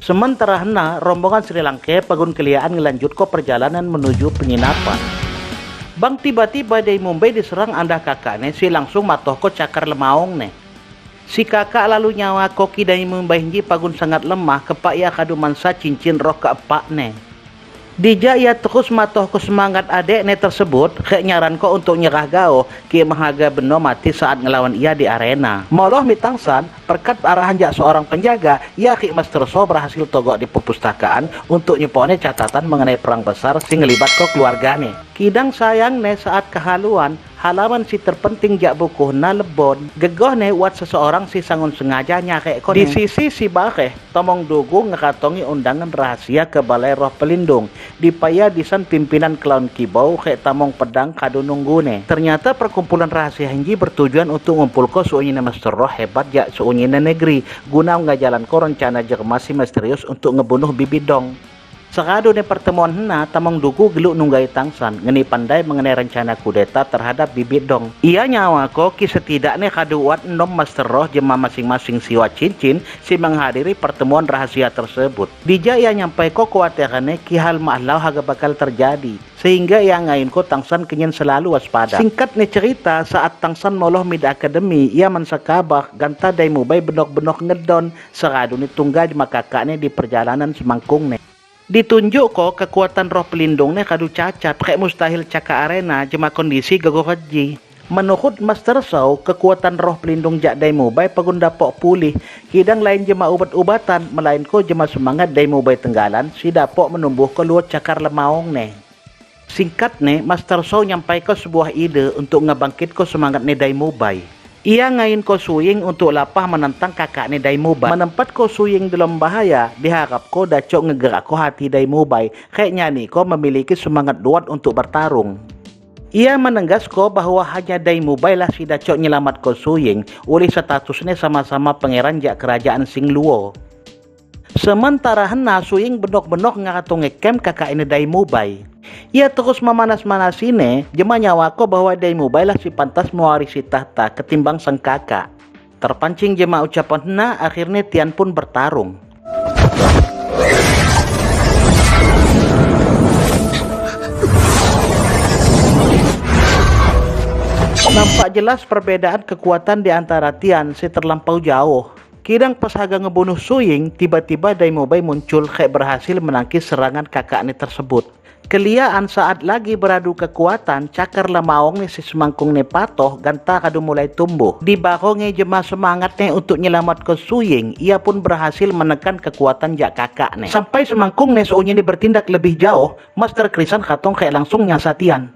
Sementara hena rombongan Sri Lanka pagun keliaan ngelanjut ko perjalanan menuju penginapan. Bang tiba-tiba dari Mumbai diserang anda kakaknya si langsung matoh ko cakar lemaong ne. Si kakak lalu nyawa koki dari Mumbai hinji pagun sangat lemah kepak ia kadu mansa cincin roh keepak ne. Dija ia terus matoh ke semangat adek ne tersebut, kayak nyaran ko untuk nyerah gao, ki mahaga beno mati saat ngelawan ia di arena. Moloh mitangsan, perkat arahan jak seorang penjaga, ia ki Master So berhasil togok di perpustakaan untuk nyepone catatan mengenai perang besar si ngelibat ko keluargane. Kidang sayang ne saat kehaluan, halaman si terpenting jak buku na lebon, gegoh ne wat seseorang si sangun sengaja nyake ko. Di sisi si Bakeh, tomong dugu ngekatongi undangan rahasia ke Balai Roh Pelindung. Dipaya disan pimpinan Clown Kibau kayak tamong pedang kado nunggune. Ternyata perkumpulan rahasia hinji bertujuan untuk ngumpulko suunyina Master Roh hebat jak suunyina negeri, guna ngajalanko rencana jermasi misterius untuk ngebunuh Bibidong. Sekado ne pertemuan hena tamong dugu geluk nunggai tangsan ngeni pandai mengenai rencana kudeta terhadap Bibidong. Ia nyawa ko ki setidaknya kadu wat nom Master Roh jema masing-masing siwa cincin si menghadiri pertemuan rahasia tersebut. Dija ia nyampai ko kuatirane ki hal ma'lau haga bakal terjadi sehingga ia ngain ko tangsan kenyan selalu waspada. Singkat ne cerita saat tangsan moloh mid akademi ia mensakabak ganta dai Mumbai benok-benok ngedon sekado ni tungga jema kakaknya di perjalanan semangkung ne. Ditunjuk ko kekuatan roh pelindungnya kadu cacat kayak mustahil caka arena jema kondisi gagohaji. Menurut Master So, kekuatan roh pelindung jak dai Mumbai pagun dapok pulih. Kidang lain jema ubat-ubatan melainko jema semangat dai Mumbai tenggalan si dapok menumbuh ko luot cakar lemaong ne. Singkat ne Master So nyampai ko sebuah ide untuk ngebangkit ko semangat ne dai Mumbai. Ia ngain ko Suying untuk lapah menentang kakaknya Dai Mumbai. Menempat ko Suying dalam bahaya, diharap ko dacok ngegerak ko hati Dai Mumbai. Kayaknya nih ko memiliki semangat kuat untuk bertarung. Ia menenggas ko bahwa hanya Dai Mumbai lah si dacok nyelamat ko Suying, oleh statusnya sama-sama pangeran jak kerajaan Singluo. Sementara hena Suying benok-benok ngakatung ngekem kakaknya Dai Mumbai. Ia terus memanas-manasine, jema nyawa ko bahwa Dai Mumbai lah si pantas mewarisi tahta ketimbang sang kakak. Terpancing jema ucapan hena, akhirnya Tian pun bertarung. Nampak jelas perbedaan kekuatan di antara Tian si terlampau jauh. Kidang pas haga ngebunuh Suying, tiba-tiba Dai Mumbai muncul kayak berhasil menangkis serangan kakaknya tersebut. Keliaan saat lagi beradu kekuatan, cakar lemaong ni si semangkung ne patoh ganta kadu mulai tumbuh. Di bakonge jema semangatnya untuk nyelamat ke Suying, ia pun berhasil menekan kekuatan jak kakaknya. Sampai semangkung ne soalnya ni bertindak lebih jauh, Master Krisan katong kayak langsung nyasatian.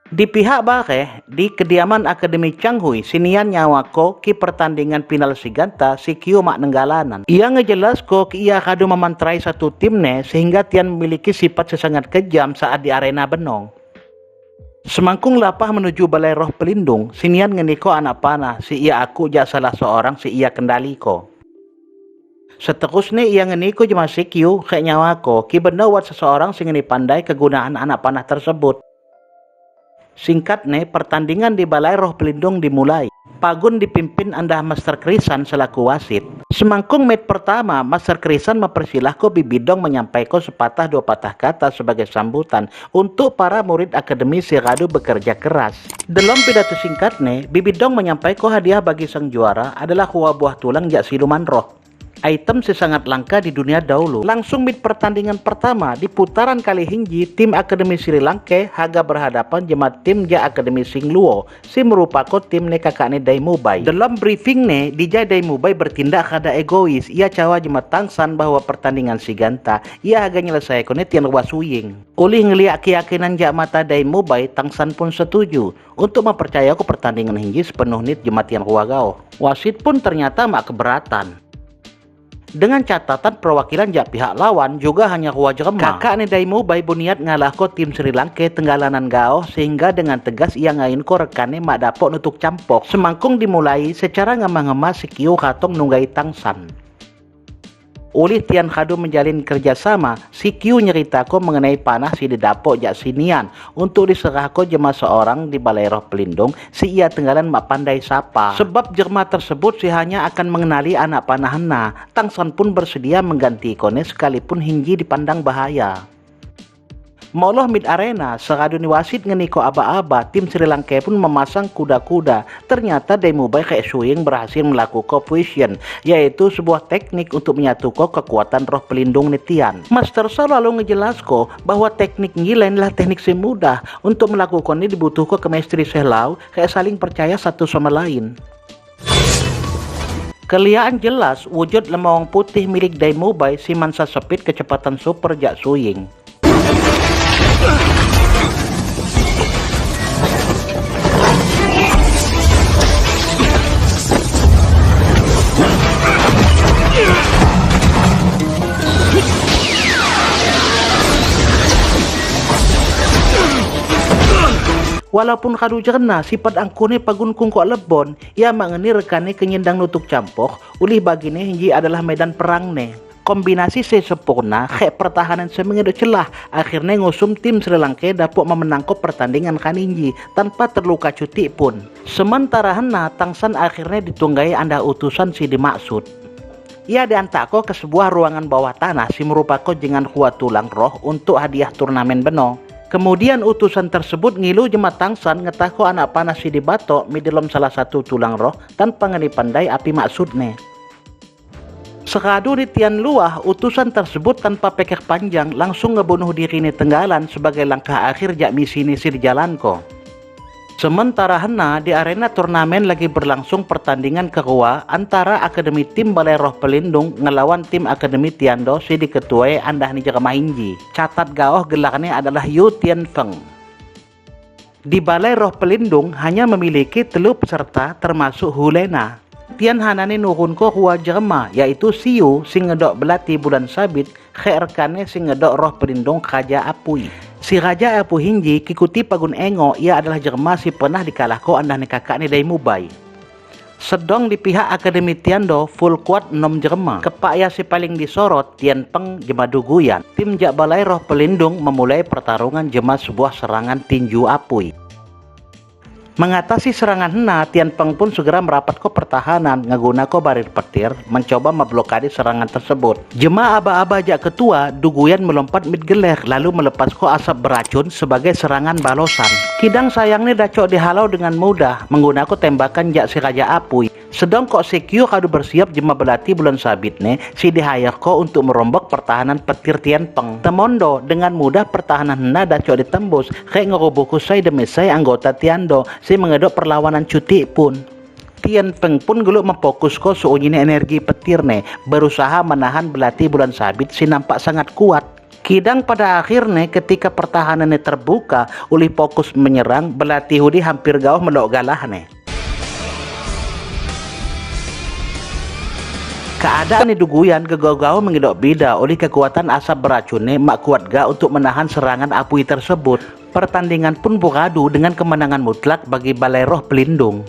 Di pihak Bakeh, di kediaman Akademi Changhui, sinian nyawa ko ki pertandingan final si ganta si Kyo mak nenggalanan. Ia ngejelas ko ki ia kadu memantrai satu timne sehingga Tian memiliki sifat sesangat kejam saat di arena benong. Semangkung lapah menuju Balai Roh Pelindung, sinian ngeniko anak panah si ia aku jak salah seorang si ia kendaliko. Seterusnya ia ngeniko jema si Kyo kayak nyawa ko ki benda wat seseorang sing ngeni pandai kegunaan anak panah tersebut. Singkatnya, pertandingan di Balai Roh Pelindung dimulai. Pagun dipimpin andah Master Krisan selaku wasit. Semangkung match pertama, Master Krisan mempersilahkan Bibidong menyampaikan sepatah dua patah kata sebagai sambutan untuk para murid Akademi Siradu bekerja keras. Dalam pidato singkatnya, Bibidong menyampaikan hadiah bagi sang juara adalah buah tulang jak siluman roh. Item sesangat langka di dunia dahulu. Langsung mid pertandingan pertama di putaran kali hinji, tim Akademi Sri Lanka haga berhadapan jema tim ja Akademi Singluo si merupakan tim ne kakakne Dai Mumbai. Dalam briefing ne, Dija Dai Mumbai bertindak kada egois. Ia cawa jema tangsan bahwa pertandingan si ganta ia haga nyelesaikan Tian Suying. Oleh ngeliat keyakinan jak mata Dai Mumbai, tangsan pun setuju untuk mempercayakan pertandingan hinji sepenuh nit jema Tian Gao. Wasit pun ternyata mak keberatan. Dengan catatan perwakilan jak pihak lawan juga hanya Huajrema. Kakak ni Dai Mumbai buniat ngalah ko tim Sri Lanka tenggalanan gao sehingga dengan tegas ia ngain ko rekannya mak dapok nutuk campok. Semangkung dimulai secara ngemah-ngemah si Kyo katong nunggai tangsan. Oleh tian kadu menjalin kerjasama, si Q nyerita ko mengenai panah si didapok jak sinian untuk diserah ko jema seorang di Balai Roh Pelindung si ia tenggalan mak pandai sapa. Sebab jerma tersebut si hanya akan mengenali anak panah na, tangsan pun bersedia mengganti kone sekalipun hinggi dipandang bahaya. Moloh mid arena, seraduni wasit ngeniko aba-aba, tim Sri Lanka pun memasang kuda-kuda. Ternyata Daimubai kayak Suying berhasil melakukan fusion, yaitu sebuah teknik untuk menyatukan kekuatan roh pelindung netian. Master selalu ngejelasko bahwa teknik ini lainlah teknik semudah. Untuk melakukan ini dibutuhkan chemistry selau, kayak saling percaya satu sama lain. Kelihatan jelas wujud lemawang putih milik Daimubai si mansa sepit kecepatan super jak Suying. Walaupun kadu jerna sifat angkune pagun kungkok lebon, ia mangeni rekane kenyendang nutuk campok, ulih bagine hinggi adalah medan perang ne. Kombinasi sempurna, kayak pertahanan semengedok celah, akhirnya ngusum tim Sri Lanka dapat memenangkap pertandingan kaninji tanpa terluka cuti pun. Sementara hena tangsan akhirnya ditunggai anda utusan si dimaksud. Ia diantakko ke sebuah ruangan bawah tanah si merupakan jengan kuat tulang roh untuk hadiah turnamen beno. Kemudian utusan tersebut ngilu jema tangsan ngetako anak panah si dibatok mi dalam salah satu tulang roh tanpa ngeni pandai api maksudnya. Sekadu di tian luah, utusan tersebut tanpa pikir panjang langsung ngebunuh diri ni tenggalan sebagai langkah akhir jak misi ni si dijalanko. Sementara hena di arena turnamen lagi berlangsung pertandingan kedua antara akademi tim Balai Roh Pelindung ngelawan tim akademi Tiando si diketuai andah ni Jerma Inji. Catat gaoh gelarnya adalah Yu Tian Feng. Di Balai Roh Pelindung hanya memiliki 3 peserta termasuk Hulena. Tian hanane nurun ko hua Jerma yaitu Siu sing ngedok belati bulan sabit kherkane sing ngedok roh pelindung Raja Apui. Si Raja Apui Hinji kikuti pagun engo ia adalah Jerma si pernah dikalahko andah ni kakak ni Daimubai. Sedang di pihak Akademi Tiando full kuat 6 Jerma. Kepak ya si paling disorot Tian Peng jema Duguyan. Tim jak Balai Roh Pelindung memulai pertarungan jema sebuah serangan tinju Apui. Mengatasi serangan hena, Tian Peng pun segera merapat ke pertahanan, ngaguna ko barir petir, mencoba memblokade serangan tersebut. Jema aba-aba jak ketua, Duguyan melompat mid geler, lalu melepas ko asap beracun sebagai serangan balosan. Kidang sayangnya dacok dihalau dengan mudah, menggunakan tembakan jak si Raja Apui. Sedang kok Sekyu kadu bersiap jema belati bulan sabitne, si dihayak ko untuk merombak pertahanan petir Tian Peng. Temondo dengan mudah pertahanan hena dacok ditembus, kayak ngeroboh kusai demi saya anggota Tiando, si mengedok perlawanan cuti pun. Tian Peng pun geluk memfokus ko suunyini energi petirne, berusaha menahan belati bulan sabit si nampak sangat kuat. Kidang pada akhirnya ketika pertahanannya terbuka, uli fokus menyerang, belati hudi hampir gauh melok galahne. Keadaan di Duguyan gegau-gau mengidok bida oleh kekuatan asap beracunnya mak kuat ga untuk menahan serangan Apui tersebut. Pertandingan pun beradu dengan kemenangan mutlak bagi Balai Roh Pelindung.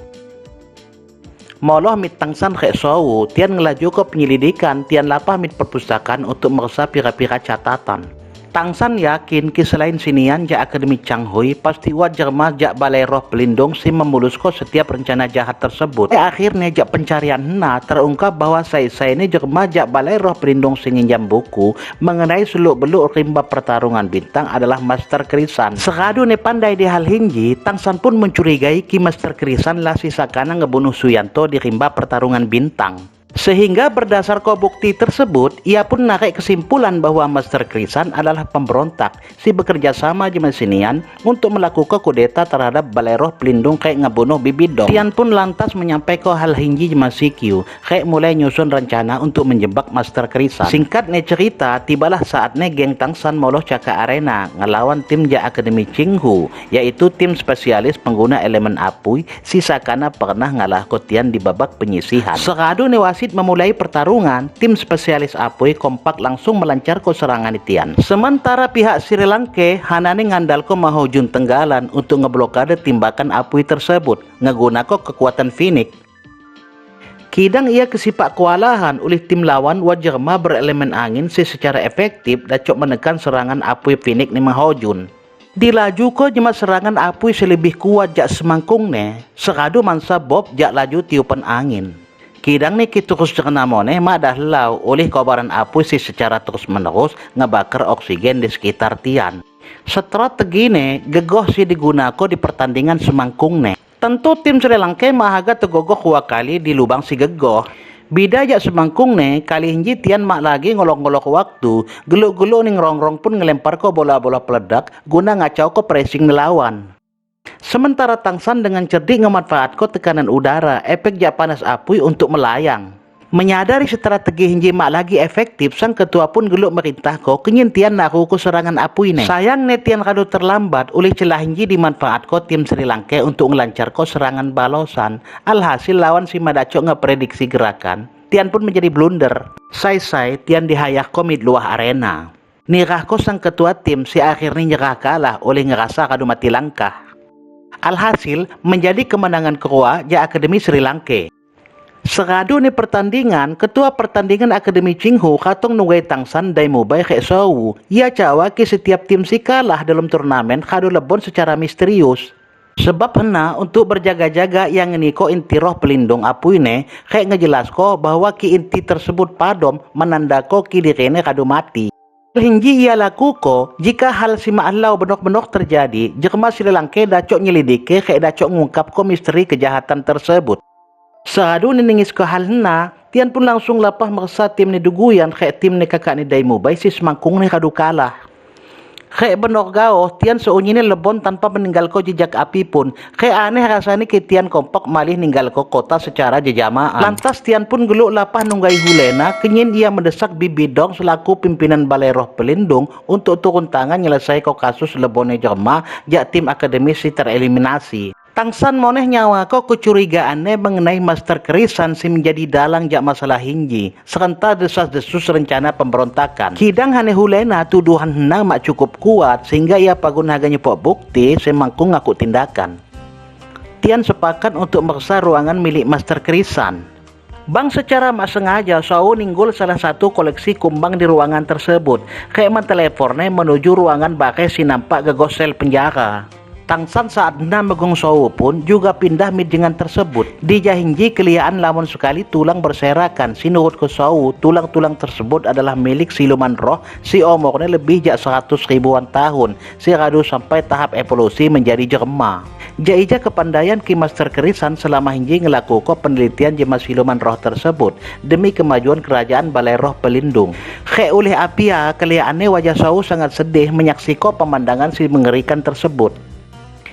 Moloh mit tangsan khek sowu, tian ngelaju ke penyelidikan, tian lapah mit perpustakaan untuk meresap pira-pira catatan. Tangsan yakin ki selain sinian jak Akademi Changhui pasti wat Jerma jak Balai Roh Pelindung si memulusko setiap rencana jahat tersebut. Akhirnya jak pencarian hena terungkap bahwa saya ini Jerma jak Balai Roh Pelindung si nginjam buku mengenai seluk-beluk rimba pertarungan bintang adalah Master Krisan. Sekadu ne pandai di hal hinji, Tangsan pun mencurigai ki Master Krisan lah si sakana ngebunuh Suyanto di rimba pertarungan bintang. Sehingga berdasar bukti tersebut, ia pun narik kesimpulan bahwa Master Krisan adalah pemberontak si bekerja sama jema sinian untuk melakukan kudeta terhadap Balai Roh Pelindung kayak ngebunuh Bibidong. Tian pun lantas menyampaikan hal hinji jema Sikyu kayak mulai nyusun rencana untuk menjebak Master Krisan. Singkatnya cerita, tibalah saatnya geng Tangsan moloh caka arena ngelawan tim jak Akademi Qinghu, yaitu tim spesialis pengguna elemen Apui si sakana pernah ngalah Tian di babak penyisihan. Sekadu wasit memulai pertarungan, tim spesialis Apui kompak langsung melancar ke serangan Tian. Sementara pihak Sri Lanka hanane ngandalko mahujun tenggalan untuk ngeblokade timbakan Apui tersebut, ngegunako kekuatan Phoenix. Kidang ia kesipak kewalahan oleh tim lawan Wajerma berelemen angin secara efektif dacok menekan serangan Apui Phoenix ni Mahojun. Dilaju ko jema serangan Apui selebih kuat jak semangkung ne, sekadu mansa Bob jak laju tiupan angin. Kidang ni kita terus cenamone madah lau oleh kobaran Apui secara terus menerus ngebakar oksigen di sekitar tian. Strategi ne gegoh si digunakan di pertandingan semangkung ne. Tentu tim Sri Lanka mahaga tegogoh 2 kali di lubang si gegoh. Bida jak semangkung ne kali hinji tian mak lagi ngolok-ngolok waktu, geluk-geluk ning rongrong pun ngelempar ko bola-bola peledak guna ngacau ko pressing ngelawan. Sementara Tangsan dengan cerdik memanfaat ko tekanan udara, efek jak panas Apui untuk melayang. Menyadari strategi hinji mak lagi efektif, sang ketua pun geluk merintah ko kenyin tian naku ko serangan Apui ne. Sayang ne tian kado terlambat oleh celah hinji dimanfaat ko tim Sri Lanka untuk ngelancar ko serangan balosan. Alhasil lawan si Madacok ngeprediksi gerakan, tian pun menjadi blunder. Sai tian dihayak ko mid luah arena. Nirah ko sang ketua tim si akhirnya nyerah kalah oleh ngerasa kado mati langkah. Alhasil menjadi kemenangan kedua ja Akademi Sri Lanka. Seradu ni pertandingan, ketua pertandingan Akademi Chinghu katong nunggai Tangsan dai mubai kek sau. Ia cawa ke setiap tim si kalah dalam turnamen kado lebon secara misterius. Sebab hena untuk berjaga-jaga yang niko inti roh pelindung Apui ne, kek ngejelas ko bahwa ki inti tersebut padom menandako ki direne kado mati. Hinggi ia laku ko, jika hal si ma'alau benok-benok terjadi, Jerman Sri Lanka dacok nyelidiki kek dacok ngungkap ko misteri kejahatan tersebut. Sehadu niningis ke hal hena, tian pun langsung lapah merasa tim ni duguyan kek tim ni kakak ni dai mubai si semangkung ni kadu kalah. Kek benok gao, tian seunyi ni lebon tanpa meninggal ko jejak api pun. Kek aneh rasanya ke tian kompak malih ninggal ko kota secara jejamaan. Lantas tian pun geluk lapah nunggai Hulena, kenyin ia mendesak Bibi Dong selaku pimpinan Balai Roh Pelindung untuk turun tangan nyelesai ko kasus lebonnya Jerman jak tim akademi si tereliminasi. Tangsan moneh nyawa ko kecurigaannya mengenai Master Krisan si menjadi dalang jak masalah hinji. Serentak desas-desus rencana pemberontakan. Kidang hane Hulena tuduhan henang mak cukup kuat sehingga ia pagun haganya pok bukti semangkung ngaku tindakan. Tian sepakat untuk mereksa ruangan milik Master Krisan. Bang secara mak sengaja Sau ninggul salah satu koleksi kumbang di ruangan tersebut. Kayak menteleponnya menuju ruangan bakai si nampak gegosel penjara. Tangsan saat hendak megung Sau pun juga pindah mijengan tersebut. Di jahinji keliaan lamun sekali tulang berserakan. Sinurut ke Sau, tulang-tulang tersebut adalah milik siluman roh si umurnya lebih jak 100 ribuan tahun. Si radu sampai tahap evolusi menjadi jerma. Jaija kepandaian Ki Master Krisan selama hinji ngelaku ko penelitian jema siluman roh tersebut demi kemajuan kerajaan Balai Roh Pelindung. Kek oleh apia keliaannya wajah Sau sangat sedih menyaksiko pemandangan si mengerikan tersebut.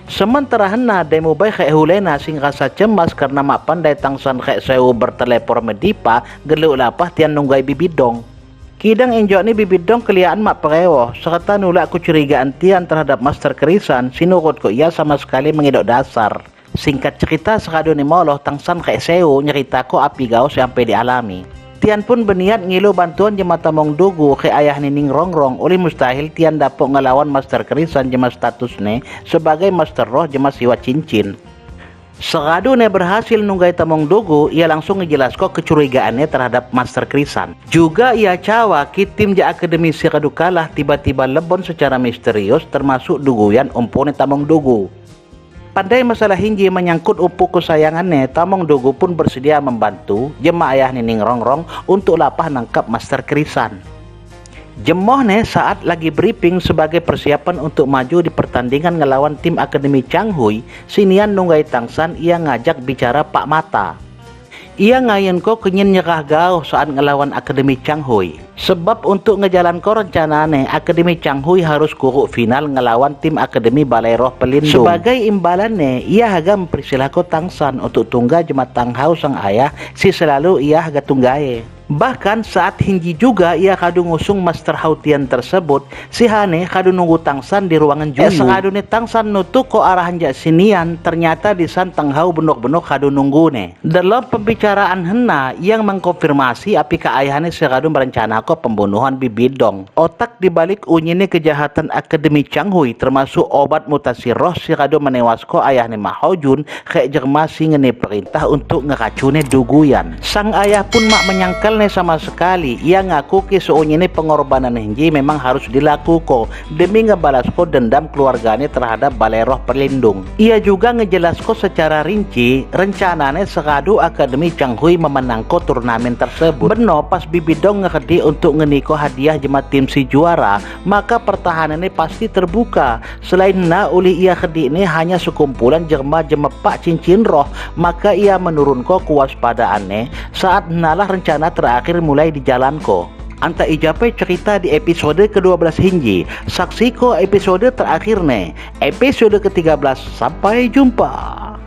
Sementara hena demo baik kek Hulena sing rasa cemas karena mak pandai Tangsan kek Seu bertelepon medipa geluk lapah tian nunggai Bibi Dong. Kidang enjok ni Bibi Dong keliaan mak perewoh serta nulak kecurigaan tian terhadap Master Krisan sinurut ko ia sama sekali mengidok dasar. Singkat cerita sekadu ni moloh Tangsan kek Seu nyerita ko api gaus sampai dialami. Tian pun berniat ngilu bantuan jema Tamong Dugu ke ayah nining rongrong oleh mustahil tian dapat ngelawan Master Krisan jema statusnya sebagai Master Roh jema siwa cincin. Seradu ne berhasil nunggai Tamong Dugu, ia langsung ngejelaskan kecurigaannya terhadap Master Krisan. Juga ia cawa ki tim ja akademi Siradu kalah tiba-tiba lebon secara misterius termasuk duguyan umpune Tamong Dugu. Pandai masalah hinji menyangkut upuk kesayangannya, Tamong Dugu pun bersedia membantu jema ayah nining rongrong untuk lapah nangkap Master Krisan. Jemohne saat lagi briefing sebagai persiapan untuk maju di pertandingan ngelawan tim Akademi Changhui, sinian nunggai Tangsan ia ngajak bicara Pak Mata. Ia ngayen ko kenyin nyerah gauh saat ngelawan Akademi Changhui. Sebab untuk ngejalan ko rencanane Akademi Changhui harus kuruk final ngelawan tim Akademi Balai Roh Pelindung. Sebagai imbalannya, ia haga mempersilahkan Tangsan untuk tungga jema Tanghau sang ayah si selalu ia haga tunggaye. Bahkan saat hinggi juga ia kadu ngusung master hautian tersebut, si Hane kadu nunggu tangsan di ruangan juyu. Sekadu ni tangsan nutuk ko arahan jak sinian, ternyata di san tanghau benok-benok kadu nunggu ne. Dalam pembicaraan hena yang mengkonfirmasi apika ayahane sekadu merencana ko pembunuhan Bibidong. Otak dibalik unyine kejahatan Akademi Changhui termasuk obat mutasi roh sekadu menewasko ayahne Mahojun kayak jermasi ngene perintah untuk ngeracune Duguyan. Sang ayah pun mak menyangkal sama sekali. Ia ngaku kisuunya ini pengorbanan Henji memang harus dilakukan demi ngebalasko dendam keluarganya terhadap Balai Roh Pelindung. Ia juga ngejelasko secara rinci rencananya sekadu Akademi Changhui memenangko turnamen tersebut. Beno pas Bibidong ngekedi untuk ngeniko hadiah jema tim si juara, maka pertahanannya pasti terbuka. Selain na uli ia kedi ini hanya sekumpulan jema pak cincin roh, maka ia menurunko kewaspadaannya saat nalah rencana terakhir mulai dijalanko. Anta ijapai cerita di episode ke-12 Hinji. Saksiko episode terakhir nih, episode ke-13. Sampai jumpa.